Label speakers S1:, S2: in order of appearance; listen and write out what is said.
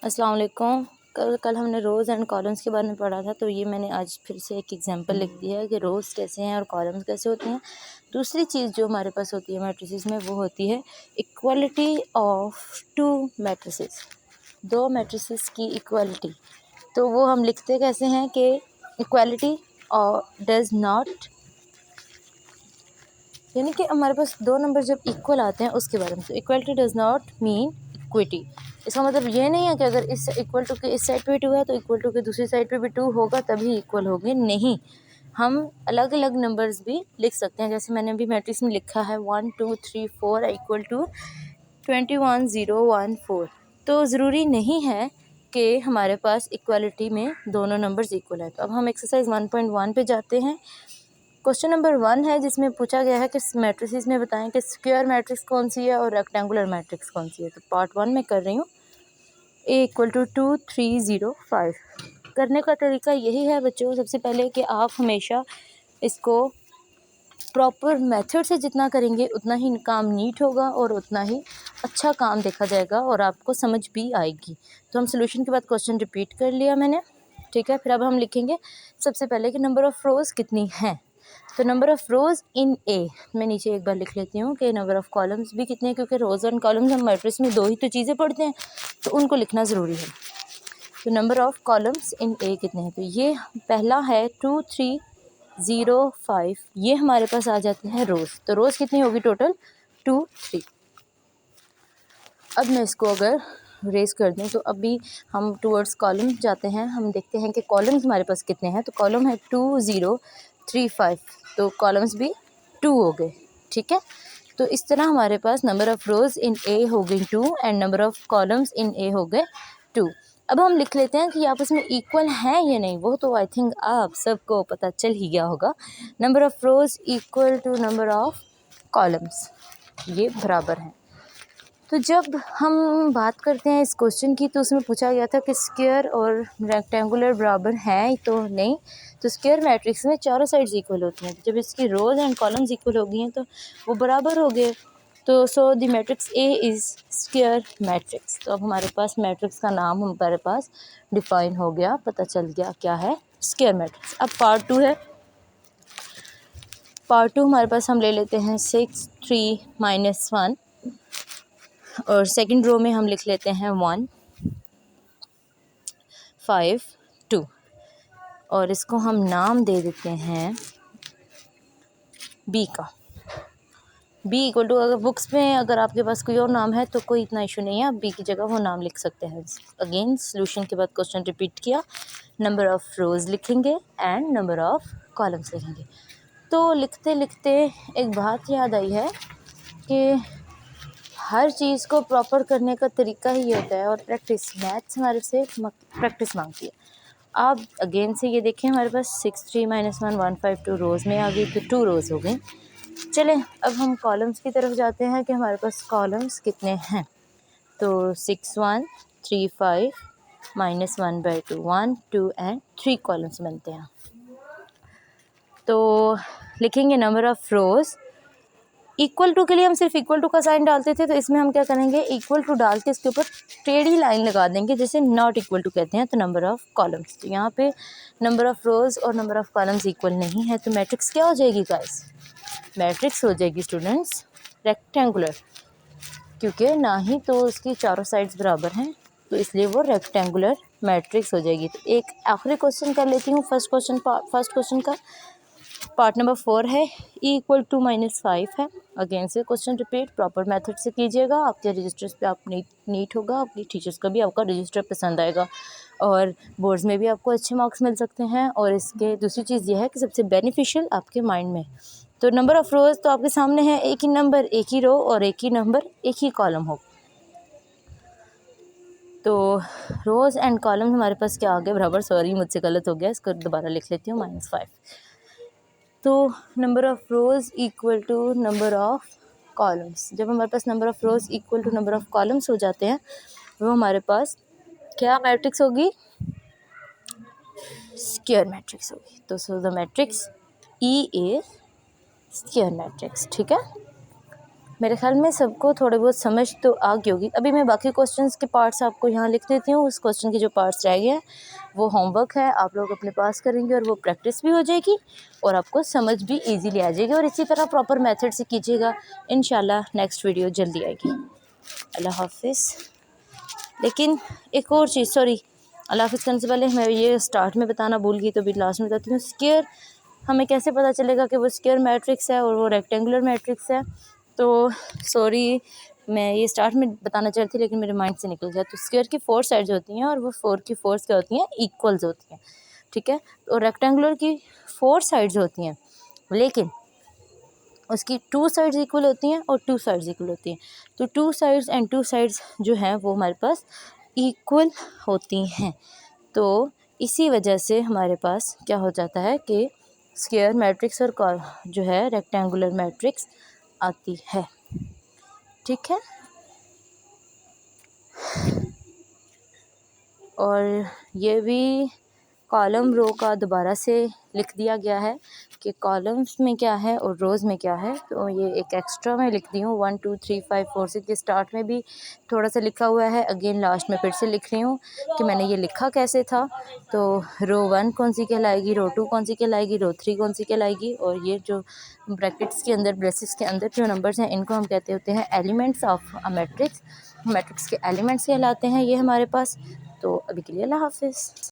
S1: अस्सलाम वालेकुम। कल हमने रोज़ एंड कॉलम्स के बारे में पढ़ा था, तो ये मैंने आज फिर से एक एग्जांपल लिख दिया है कि रोज़ कैसे हैं और कॉलम्स कैसे होते हैं। दूसरी चीज़ जो हमारे पास होती है मैट्रिसेस में, वो होती है इक्वलिटी ऑफ टू मैट्रिसेस, दो मैट्रिसेस की इक्वलिटी। तो वो हम लिखते कैसे हैं कि इक्वलिटी और डज़ नॉट, यानी कि हमारे पास दो नंबर जब इक्वल आते हैं उसके बारे में। तो equality does not mean equity. इसका मतलब ये नहीं है कि अगर इस इक्वल टू के इस साइड पे 2 है तो इक्वल टू के दूसरी साइड पे भी 2 होगा तभी इक्वल होंगे, नहीं। हम अलग अलग नंबर्स भी लिख सकते हैं, जैसे मैंने अभी मैट्रिक्स में लिखा है 1 2 3 4 इक्वल टू 21 0 1 4। तो ज़रूरी नहीं है कि हमारे पास इक्वलिटी में दोनों नंबर्स इक्वल है। तो अब हम एक्सरसाइज 1.1 पे जाते हैं। क्वेश्चन नंबर 1 है जिसमें पूछा गया है कि मैट्रिसेस में बताएं कि स्क्वायर मैट्रिक्स कौन सी है और रेक्टेंगुलर मैट्रिक्स कौन सी है। तो पार्ट 1 में कर रही हूँ। A = 2 3 0 5। करने का तरीका यही है बच्चों, सबसे पहले कि आप हमेशा इसको प्रॉपर मेथड से जितना करेंगे उतना ही काम नीट होगा और उतना ही अच्छा काम देखा जाएगा और आपको समझ भी आएगी। तो हम सोल्यूशन के बाद क्वेश्चन रिपीट कर लिया मैंने, ठीक है। फिर अब हम लिखेंगे सबसे पहले कि नंबर ऑफ़ रोज़ कितनी हैं। तो नंबर ऑफ़ रोज़ इन ए, मैं नीचे एक बार लिख लेती हूँ कि नंबर ऑफ़ कॉलम्स भी कितने हैं, क्योंकि रोज़ एंड कॉलम्स हम मैट्रिक्स में दो ही तो चीज़ें पढ़ते हैं, तो उनको लिखना ज़रूरी है। तो नंबर ऑफ़ कॉलम्स इन ए कितने हैं, तो ये पहला है 2 3 0 5, ये हमारे पास आ जाते हैं रोज़। तो रोज़ कितनी होगी टोटल 2 3। अब मैं इसको अगर रेज़ कर दूँ तो अभी हम टूवर्ड्स कॉलम जाते हैं, हम देखते हैं कि कॉलम्स हमारे पास कितने हैं। तो कॉलम है 2 0 3 5, तो कॉलम्स भी 2 हो गए, ठीक है। तो इस तरह हमारे पास number of rose in A हो गई 2 and number of columns in A हो गए 2। अब हम लिख लेते हैं कि आपस में इक्वल हैं या नहीं, वो तो आई थिंक आप सबको पता चल ही गया होगा। Number of rows equal to number of columns, ये बराबर हैं। तो जब हम बात करते हैं इस क्वेश्चन की, तो उसमें पूछा गया था कि स्क्वायर और रेक्टेंगुलर बराबर हैं तो नहीं। तो स्क्वायर मैट्रिक्स में चारों साइड्स इक्वल होती हैं, जब इसकी रोज़ एंड कॉलम्स इक्वल हो गई हैं तो वो बराबर हो गए। तो so the matrix A is square matrix. तो अब हमारे पास मैट्रिक्स का नाम हमारे पास डिफाइन हो गया, पता चल गया क्या है, स्क्वायर मैट्रिक्स। अब पार्ट 2 है। पार्ट 2 हमारे पास हम ले लेते हैं 6 3 -1, और सेकंड रो में हम लिख लेते हैं 1 5 2, और इसको हम नाम दे देते हैं बी का। बी इक्वल टू, अगर बुक्स में अगर आपके पास कोई और नाम है तो कोई इतना इशू नहीं है, आप बी की जगह वो नाम लिख सकते हैं। अगेन सोल्यूशन के बाद क्वेश्चन रिपीट किया, नंबर ऑफ़ रोज़ लिखेंगे एंड नंबर ऑफ़ कॉलम्स लिखेंगे। तो लिखते लिखते एक बात याद आई है कि हर चीज़ को प्रॉपर करने का तरीका ही होता है, और प्रैक्टिस, मैथ्स हमारे से प्रैक्टिस मांगती है। आप अगेन से ये देखें, हमारे पास 6 3 -1 1 5 2 रोज़ में आ गई, तो 2 रोज़ हो गई। चलें अब हम कॉलम्स की तरफ जाते हैं कि हमारे पास कॉलम्स कितने हैं। तो 6 1 3 5 -1/2 1 2 एंड 3 कॉलम्स बनते हैं। तो लिखेंगे number of rows. Equal to के लिए हम सिर्फ इक्वल टू का साइन डालते थे, तो इसमें हम क्या करेंगे, इक्वल टू डाल के इसके ऊपर टेढ़ी लाइन लगा देंगे, जैसे नॉट इक्वल टू कहते हैं। तो नंबर ऑफ़ कॉलम्स, तो यहाँ पे नंबर ऑफ़ रोज़ और नंबर ऑफ़ कॉलम्स इक्वल नहीं है, तो मैट्रिक्स क्या हो जाएगी गाइस, मैट्रिक्स हो जाएगी स्टूडेंट्स रेक्टेंगुलर, क्योंकि ना ही तो उसकी चारों साइड्स बराबर हैं, तो इसलिए वो रेक्टेंगुलर मैट्रिक्स हो जाएगी। तो एक आखिरी क्वेश्चन कर लेती हूँ, फर्स्ट क्वेश्चन का पार्ट नंबर 4 है, e = -5 है। अगेन से क्वेश्चन रिपीट प्रॉपर मेथड से कीजिएगा, आपके रजिस्टर्स पे आप नीट होगा, आपकी टीचर्स का भी आपका रजिस्टर पसंद आएगा, और बोर्ड्स में भी आपको अच्छे मार्क्स मिल सकते हैं। और इसके दूसरी चीज़ यह है कि सबसे बेनिफिशियल आपके माइंड में। तो नंबर ऑफ़ रोज़ तो आपके सामने है, एक ही नंबर एक ही रो और एक ही नंबर एक ही कॉलम हो। तो रोज़ एंड कॉलम हमारे पास क्या आ गए बराबर, सॉरी मुझसे गलत हो गया, इसको दोबारा लिख लेती हूँ -5। तो number of rows equal to number of columns, जब हमारे पास number of rows equal to number of columns हो जाते हैं, वो हमारे पास क्या मैट्रिक्स होगी, स्क्वायर मैट्रिक्स होगी। तो so the matrix E A square matrix, ठीक है। मेरे ख्याल में सबको थोड़े बहुत समझ तो आ गई होगी। अभी मैं बाकी क्वेश्चंस के पार्ट्स आपको यहाँ लिख देती हूँ। उस क्वेश्चन के जो पार्ट्स रह गए हैं वो होमवर्क है, आप लोग अपने पास करेंगे और वो प्रैक्टिस भी हो जाएगी और आपको समझ भी इजीली आ जाएगी। और इसी तरह प्रॉपर मेथड से कीजिएगा, इंशाल्लाह नेक्स्ट वीडियो जल्दी आएगी। अल्लाह हाफिज़। लेकिन एक और चीज़, सॉरी, अल्लाह हाफिज़ करने से पहले मैं ये स्टार्ट में बताना भूल गई, तो अभी लास्ट में बताती हूँ। स्क्वायर हमें कैसे पता चलेगा कि वो स्क्वायर मैट्रिक्स है और वो रेक्टेंगुलर मैट्रिक्स है? तो सॉरी, मैं ये स्टार्ट में बताना चाहती थी लेकिन मेरे माइंड से निकल गया। तो स्क्वायर की 4 साइड्स होती हैं और वो 4 की 4 क्या होती हैं? इक्वल्स होती हैं, ठीक है। तो रेक्टेंगुलर की 4 साइड्स होती हैं लेकिन उसकी 2 साइड्स इक्वल होती हैं और 2 साइड्स इक्वल होती हैं। तो 2 साइड्स एंड 2 साइड्स जो हैं वो हमारे पास इक्वल होती हैं। तो इसी वजह से हमारे पास क्या हो जाता है कि स्क्वायर मैट्रिक्स और जो है रेक्टेंगुलर मैट्रिक्स आती है, ठीक है। और ये भी कॉलम रो का दोबारा से लिख दिया गया है कि कॉलम्स में क्या है और रोज़ में क्या है। तो ये एक एक्स्ट्रा में लिख दी हूँ, 1 2 3 5 4 6 के स्टार्ट में भी थोड़ा सा लिखा हुआ है, अगेन लास्ट में फिर से लिख रही हूँ कि मैंने ये लिखा कैसे था। तो रो 1 कौन सी कहलाएगी, रो 2 कौन सी कहलाएगी, रो 3 कौन सी कहलाएगी, और ये जो ब्रैकेट्स के अंदर, ब्रेसेस के अंदर जो नंबर्स हैं इनको हम कहते होते हैं elements of a matrix. Matrix के एलिमेंट्स कहलाते हैं ये हमारे पास। तो अभी के लिए अल्लाह हाफिज़।